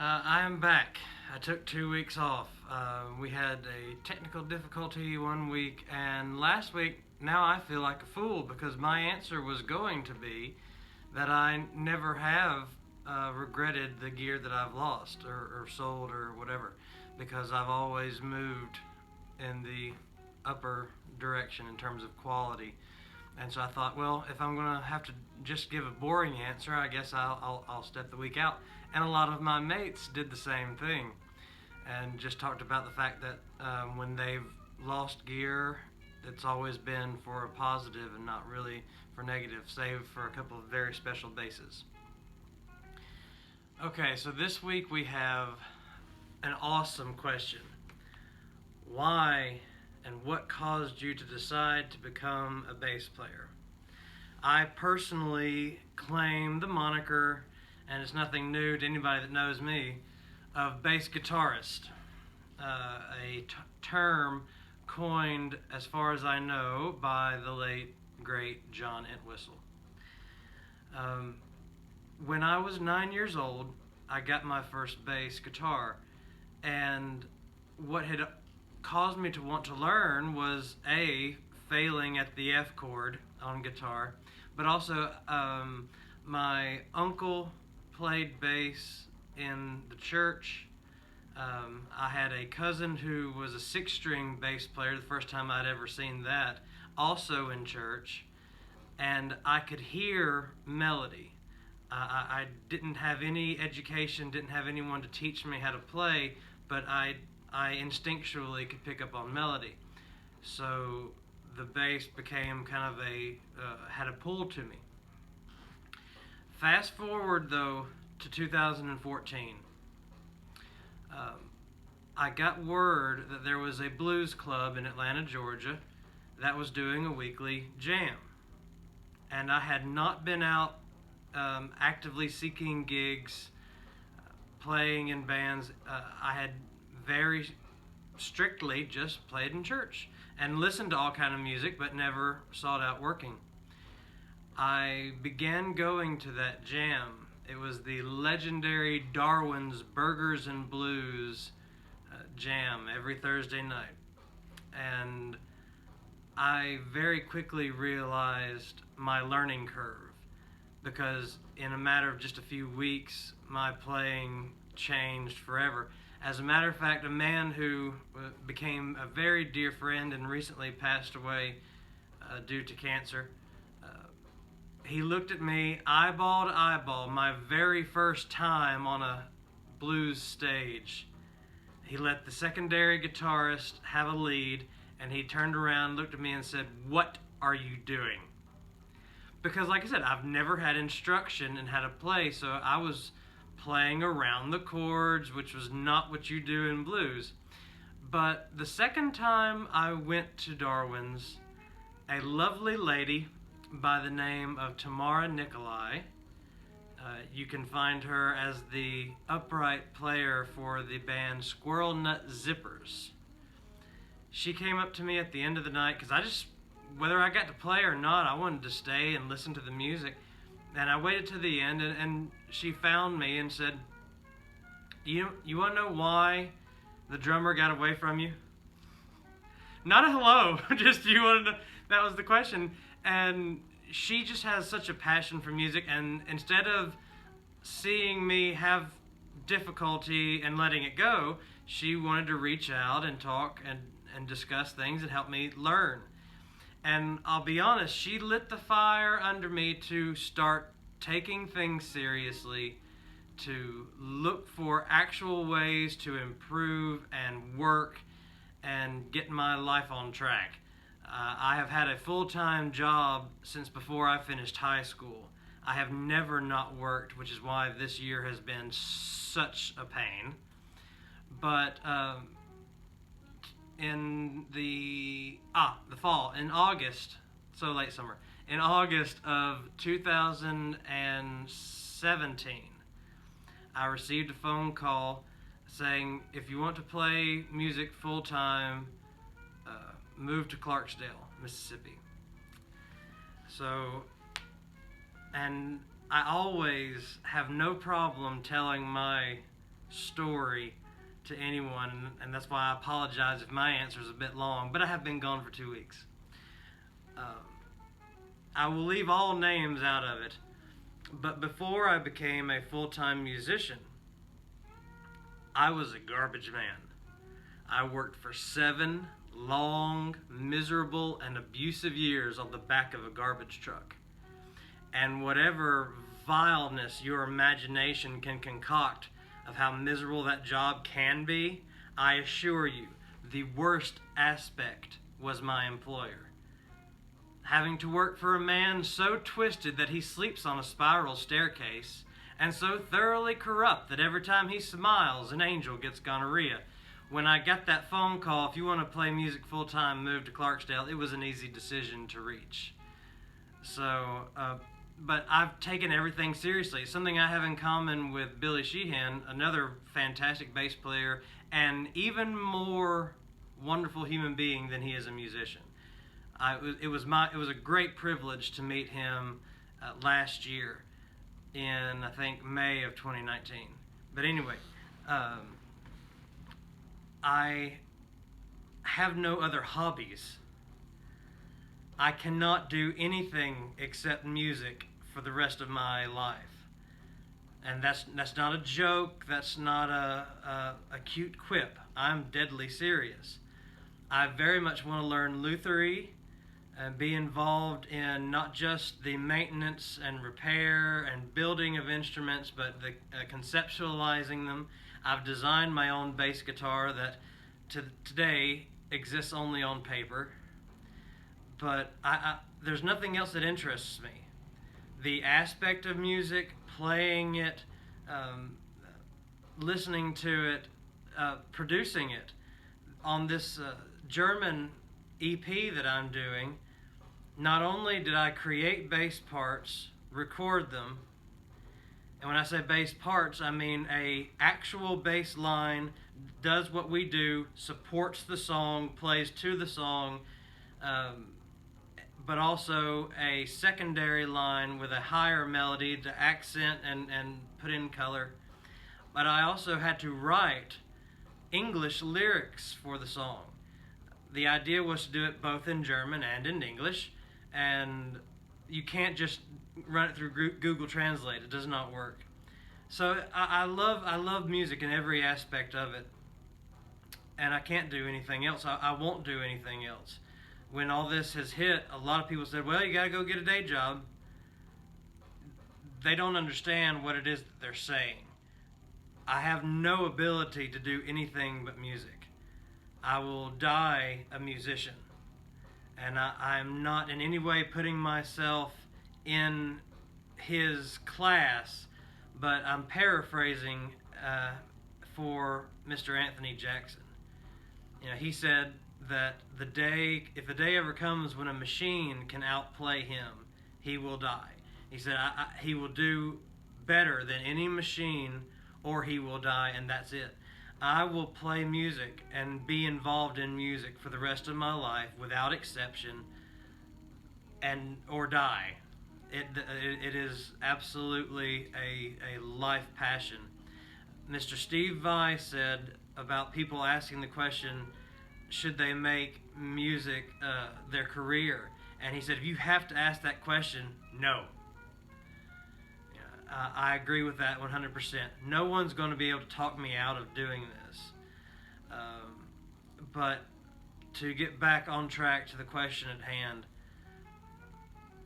I am back. I took 2 weeks off. We had a technical difficulty one week, and last week, now I feel like a fool because my answer was going to be that I never have regretted the gear that I've lost or sold or whatever because I've always moved in the upper direction in terms of quality. And so I thought, well, if I'm going to have to just give a boring answer, I guess I'll step the week out. And a lot of my mates did the same thing and just talked about the fact that when they've lost gear, it's always been for a positive and not really for negative, save for a couple of very special bases. Okay, so this week we have an awesome question. Why and what caused you to decide to become a bass player? I personally claim the moniker, and it's nothing new to anybody that knows me, of bass guitarist, a term coined, as far as I know, by the late, great John Entwistle. When I was 9 years old, I got my first bass guitar, and what had caused me to want to learn was failing at the F chord on guitar, but also my uncle played bass in the church. I had a cousin who was a six-string bass player, the first time I'd ever seen that, also in church, and I could hear melody. I didn't have any education, didn't have anyone to teach me how to play, but I instinctually could pick up on melody. So the bass became kind of had a pull to me. Fast forward though to 2014. I got word that there was a blues club in Atlanta, Georgia that was doing a weekly jam. And I had not been out actively seeking gigs, playing in bands. I had very strictly just played in church and listened to all kind of music, but never sought out working. I began going to that jam. It was the legendary Darwin's Burgers and Blues jam every Thursday night. And I very quickly realized my learning curve because in a matter of just a few weeks, my playing changed forever. As a matter of fact, a man who became a very dear friend and recently passed away due to cancer, he looked at me eyeball to eyeball, my very first time on a blues stage. He let the secondary guitarist have a lead, and he turned around, looked at me, and said, "What are you doing?" Because, like I said, I've never had instruction in how to play, so I was playing around the chords, which was not what you do in blues. But the second time I went to Darwin's, a lovely lady by the name of Tamara Nikolai, you can find her as the upright player for the band Squirrel Nut Zippers. She came up to me at the end of the night, because whether I got to play or not, I wanted to stay and listen to the music. And I waited to the end, and she found me and said, you want to know why the drummer got away from you? Not a hello, just you want to know. That was the question. And she just has such a passion for music, and instead of seeing me have difficulty and letting it go, she wanted to reach out and talk and discuss things and help me learn. And I'll be honest, she lit the fire under me to start taking things seriously, to look for actual ways to improve and work and get my life on track. I have had a full-time job since before I finished high school. I have never not worked, which is why this year has been such a pain. But in the fall, in August, so late summer, in August of 2017, I received a phone call saying, if you want to play music full-time, move to Clarksdale, Mississippi. So, and I always have no problem telling my story to anyone, and that's why I apologize if my answer is a bit long, but I have been gone for 2 weeks. Um, I will leave all names out of it, but before I became a full-time musician, I was a garbage man. I worked for 7 long, miserable, and abusive years on the back of a garbage truck. And whatever vileness your imagination can concoct of how miserable that job can be, I assure you, the worst aspect was my employer. Having to work for a man so twisted that he sleeps on a spiral staircase, and so thoroughly corrupt that every time he smiles, an angel gets gonorrhea. When I got that phone call, if you want to play music full time, move to Clarksdale, it was an easy decision to reach. So, but I've taken everything seriously. It's something I have in common with Billy Sheehan, another fantastic bass player, and even more wonderful human being than he is a musician. It was a great privilege to meet him last year in, I think, May of 2019. But anyway, I have no other hobbies. I cannot do anything except music for the rest of my life. And that's not a joke, that's not a cute quip. I'm deadly serious. I very much want to learn luthery and be involved in not just the maintenance and repair and building of instruments, but the conceptualizing them. I've designed my own bass guitar that today exists only on paper, but there's nothing else that interests me. The aspect of music, playing it, listening to it, producing it. On this German EP that I'm doing, not only did I create bass parts, record them, and when I say bass parts, I mean a actual bass line does what we do, supports the song, plays to the song, but also a secondary line with a higher melody to accent and put in color. But I also had to write English lyrics for the song. The idea was to do it both in German and in English, and you can't just run it through Google Translate. It does not work. So I love music in every aspect of it, and I can't do anything else. I won't do anything else. When all this has hit, a lot of people said, well, you got to go get a day job. They don't understand what it is that they're saying. I have no ability to do anything but music. I will die a musician. And I'm not in any way putting myself in his class, but I'm paraphrasing for Mr. Anthony Jackson. You know, he said that if the day ever comes when a machine can outplay him, he will die. He said he will do better than any machine, or he will die, and that's it. I will play music and be involved in music for the rest of my life without exception, or die. It is absolutely a life passion. Mr. Steve Vai said about people asking the question, should they make music their career? And he said, if you have to ask that question, no. I agree with that 100%. No one's going to be able to talk me out of doing this. But to get back on track to the question at hand,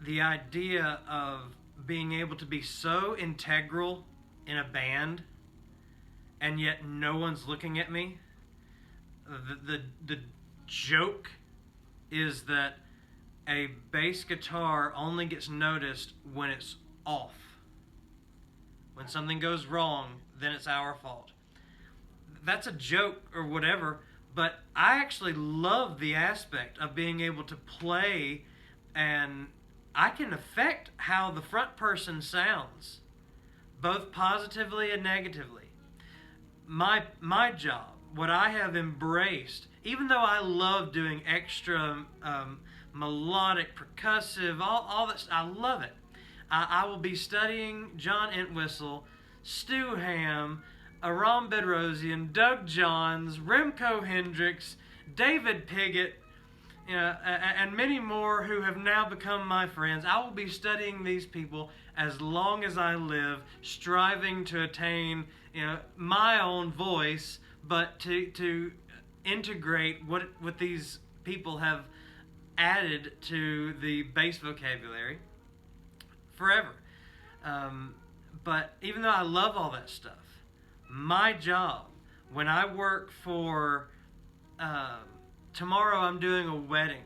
the idea of being able to be so integral in a band and yet no one's looking at me, the joke is that a bass guitar only gets noticed when it's off. When something goes wrong, then it's our fault. That's a joke or whatever, but I actually love the aspect of being able to play, and I can affect how the front person sounds, both positively and negatively. My job, what I have embraced, even though I love doing extra melodic, percussive, all that, I love it. I will be studying John Entwistle, Stu Ham, Aram Bedrosian, Doug Johns, Remco Hendricks, David Piggott, and many more who have now become my friends. I will be studying these people as long as I live, striving to attain, my own voice, but to integrate what these people have added to the bass vocabulary forever. But even though I love all that stuff, my job when I work for tomorrow, I'm doing a wedding,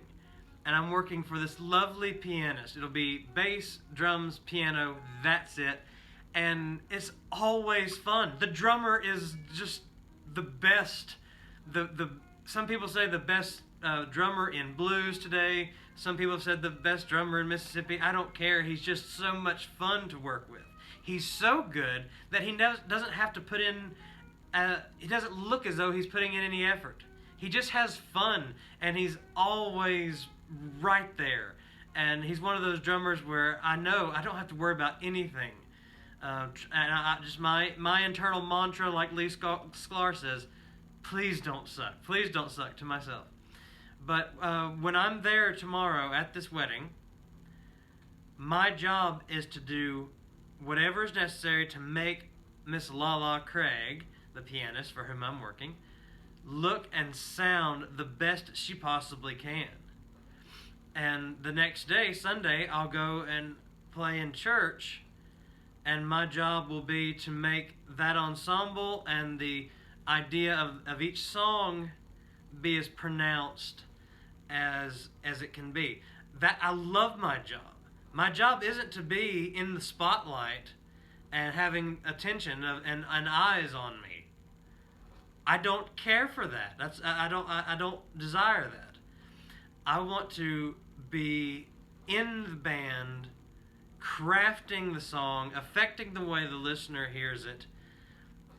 and I'm working for this lovely pianist. It'll be bass, drums, piano. That's it, and it's always fun. The drummer is just the best. The some people say the best drummer in blues today. Some people have said the best drummer in Mississippi. I don't care. He's just so much fun to work with. He's so good that he doesn't have to put in. He doesn't look as though he's putting in any effort. He just has fun, and he's always right there. And he's one of those drummers where I know I don't have to worry about anything. And just my internal mantra, like Lee Sklar says, please don't suck. Please don't suck, to myself. But when I'm there tomorrow at this wedding, my job is to do whatever is necessary to make Miss Lala Craig, the pianist for whom I'm working, look and sound the best she possibly can. And the next day, Sunday, I'll go and play in church, and my job will be to make that ensemble and the idea of each song be as pronounced as it can be. That I love my job. My job isn't to be in the spotlight and having attention and eyes on me. I don't care for that. I don't desire that. I want to be in the band, crafting the song, affecting the way the listener hears it,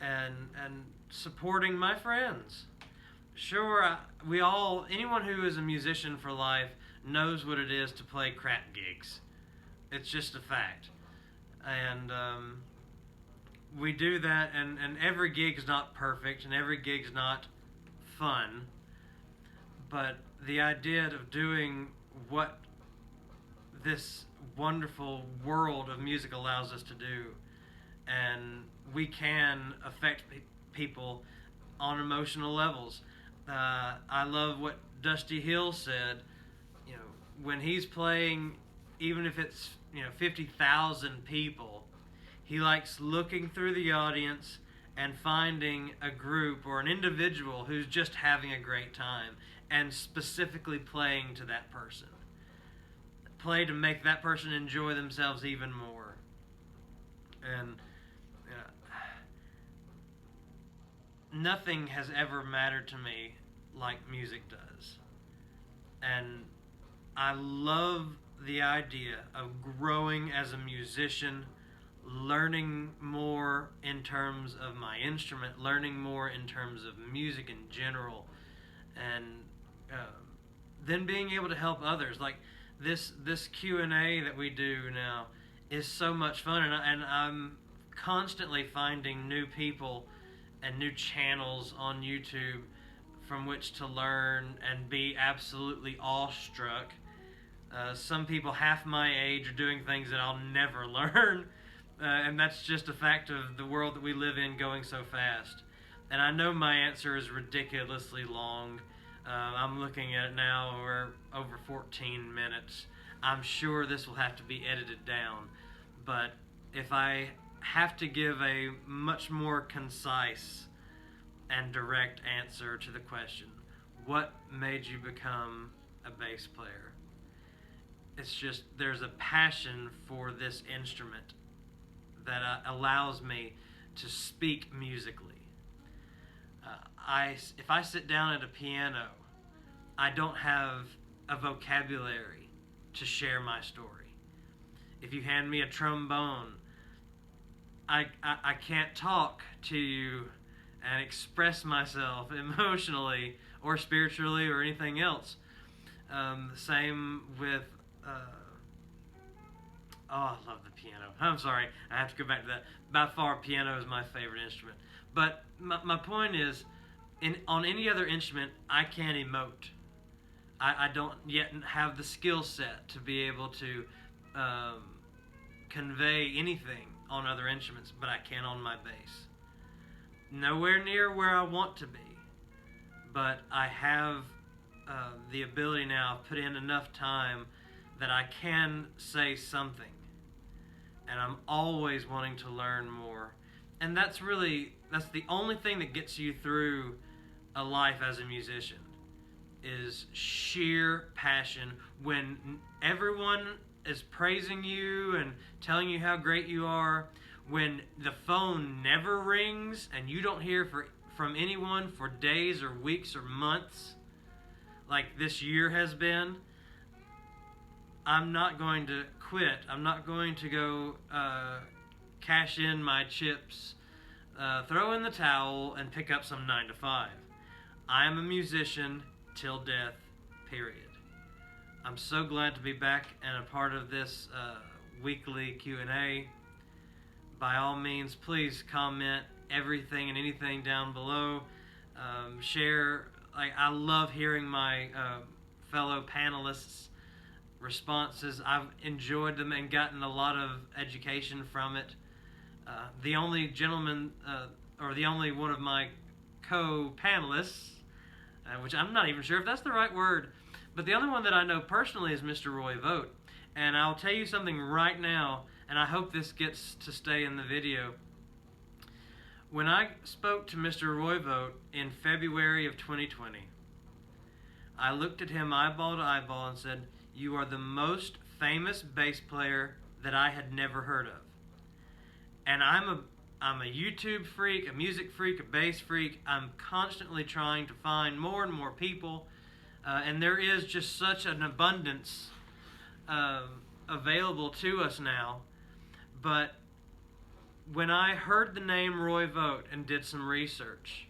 and supporting my friends. Sure, anyone who is a musician for life knows what it is to play crap gigs. It's just a fact. And we do that, and every gig's not perfect, and every gig's not fun. But the idea of doing what this wonderful world of music allows us to do, and we can affect people on emotional levels. I love what Dusty Hill said. When he's playing, even if it's 50,000 people, he likes looking through the audience and finding a group or an individual who's just having a great time and specifically playing to that person. Play to make that person enjoy themselves even more. And nothing has ever mattered to me like music does. And I love the idea of growing as a musician, learning more in terms of my instrument, learning more in terms of music in general, and then being able to help others. Like this Q&A that we do now is so much fun, and I'm constantly finding new people and new channels on YouTube from which to learn and be absolutely awestruck. Some people half my age are doing things that I'll never learn, and that's just a fact of the world that we live in going so fast. And I know my answer is ridiculously long. I'm looking at it now, we're over 14 minutes. I'm sure this will have to be edited down, but if I have to give a much more concise and direct answer to the question, what made you become a bass player? It's just there's a passion for this instrument that allows me to speak musically. If I sit down at a piano, I don't have a vocabulary to share my story. If you hand me a trombone, I can't talk to you and express myself emotionally or spiritually or anything else. Same with Oh, I love the piano. I'm sorry, I have to go back to that. By far, piano is my favorite instrument. But my point is, on any other instrument, I can't emote. I don't yet have the skill set to be able to um, convey anything on other instruments, but I can on my bass. Nowhere near where I want to be, but I have the ability now. I've put in enough time that I can say something, and I'm always wanting to learn more. And that's the only thing that gets you through a life as a musician is sheer passion. When everyone is praising you and telling you how great you are, when the phone never rings and you don't hear from anyone for days or weeks or months, like this year has been, I'm not going to quit. I'm not going to go cash in my chips, throw in the towel, and pick up some 9 to 5. I am a musician till death, period. I'm so glad to be back and a part of this weekly Q&A. By all means, please comment everything and anything down below. Share. I love hearing my fellow panelists' responses. I've enjoyed them and gotten a lot of education from it. The only gentleman, or the only one of my co-panelists, which I'm not even sure if that's the right word, but the only one that I know personally is Mr. Roy Vogt. And I'll tell you something right now, and I hope this gets to stay in the video. When I spoke to Mr. Roy Vogt in February of 2020, I looked at him eyeball to eyeball and said, "You are the most famous bass player that I had never heard of." And I'm a YouTube freak, a music freak, a bass freak. I'm constantly trying to find more and more people, and there is just such an abundance available to us now. But when I heard the name Roy Vogt and did some research,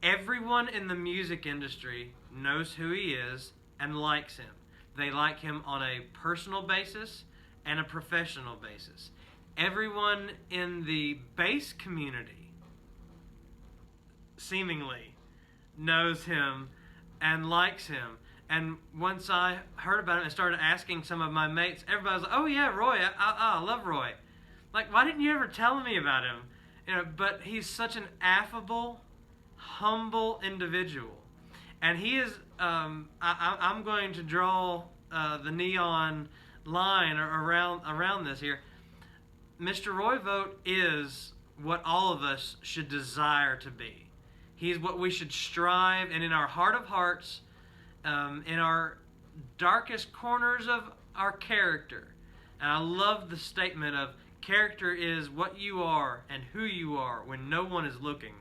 everyone in the music industry knows who he is and likes him. They like him on a personal basis and a professional basis. Everyone in the bass community seemingly knows him and likes him. And once I heard about him and started asking some of my mates, everybody was like, "Oh yeah, Roy, I love Roy." Like, why didn't you ever tell me about him? But he's such an affable, humble individual. And he is, I'm going to draw the neon line around this here. Mr. Roy Vogt is what all of us should desire to be. He's what we should strive, and in our heart of hearts, in our darkest corners of our character. And I love the statement of character is what you are and who you are when no one is looking.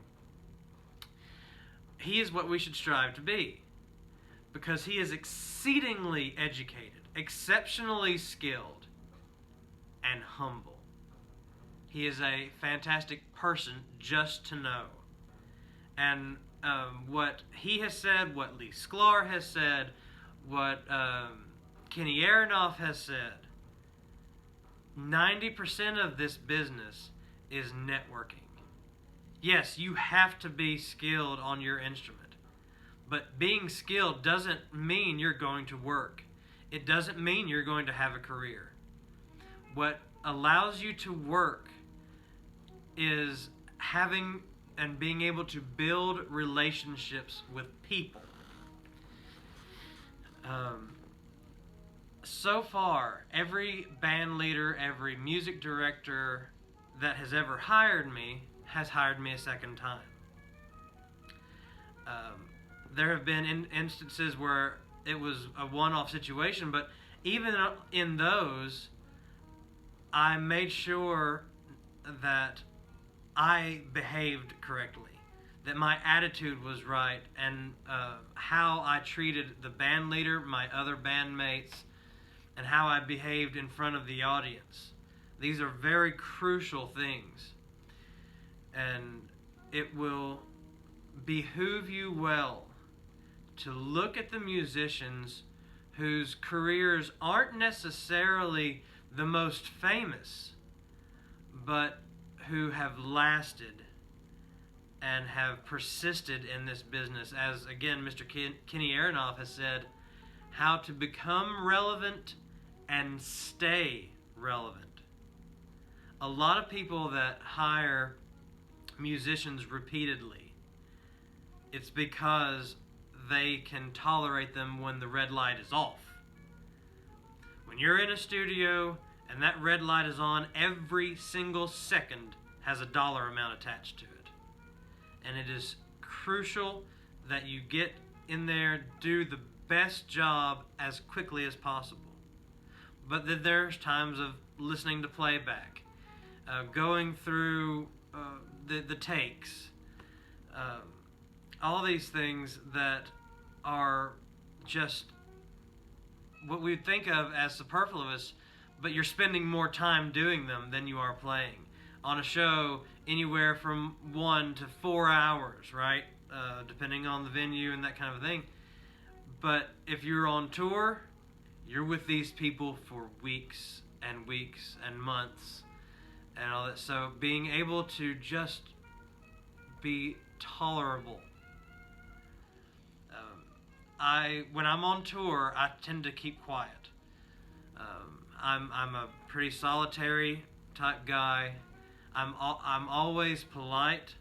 He is what we should strive to be, because he is exceedingly educated, exceptionally skilled, and humble. He is a fantastic person just to know. And what he has said, what Lee Sklar has said, what Kenny Aronoff has said, 90% of this business is networking. Yes, you have to be skilled on your instrument, but being skilled doesn't mean you're going to work. It doesn't mean you're going to have a career. What allows you to work is having and being able to build relationships with people. So far, every band leader, every music director that has ever hired me has hired me a second time. There have been instances where it was a one-off situation, but even in those, I made sure that I behaved correctly, that my attitude was right, and how I treated the band leader, my other bandmates, and how I behaved in front of the audience. These are very crucial things, and it will behoove you well to look at the musicians whose careers aren't necessarily the most famous, but who have lasted and have persisted in this business. As again, Mr. Kenny Aronoff has said, how to become relevant and stay relevant. A lot of people that hire musicians repeatedly, it's because they can tolerate them when the red light is off. When you're in a studio and that red light is on, every single second has a dollar amount attached to it. And it is crucial that you get in there, do the best job as quickly as possible. But then there's times of listening to playback, going through the takes, all these things that are just what we would think of as superfluous, but you're spending more time doing them than you are playing. On a show, anywhere from 1 to 4 hours, right? Depending on the venue and that kind of thing. But if you're on tour, you're with these people for weeks and weeks and months and all that. So being able to just be tolerable. When I'm on tour, I tend to keep quiet. I'm a pretty solitary type guy. I'm always polite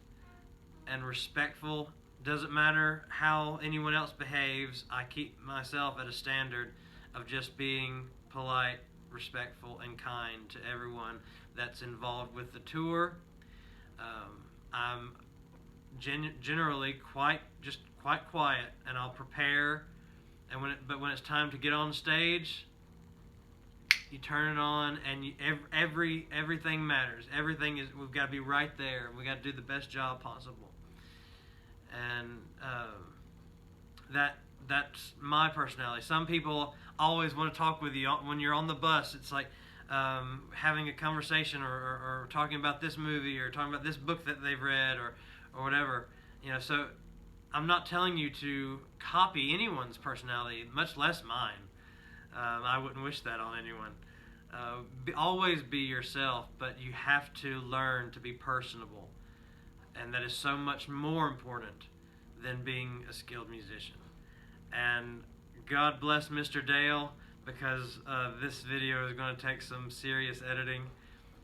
and respectful. Doesn't matter how anyone else behaves. I keep myself at a standard of just being polite, respectful, and kind to everyone that's involved with the tour. I'm generally quite quiet, and I'll prepare. And when it's time to get on stage, you turn it on, and everything matters. Everything is, we've got to be right there. We got to do the best job possible. And that's my personality. Some people always want to talk with you when you're on the bus. It's like having a conversation or talking about this movie or talking about this book that they've read or whatever. So I'm not telling you to copy anyone's personality, much less mine. I wouldn't wish that on anyone. Always be yourself, but you have to learn to be personable. And that is so much more important than being a skilled musician. And God bless Mr. Dale, because this video is going to take some serious editing.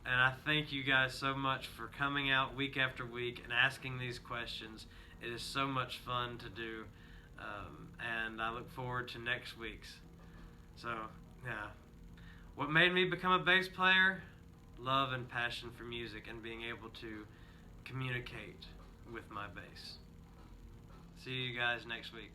And I thank you guys so much for coming out week after week and asking these questions. It is so much fun to do. And I look forward to next week's. So, yeah. What made me become a bass player? Love and passion for music and being able to communicate with my bass. See you guys next week.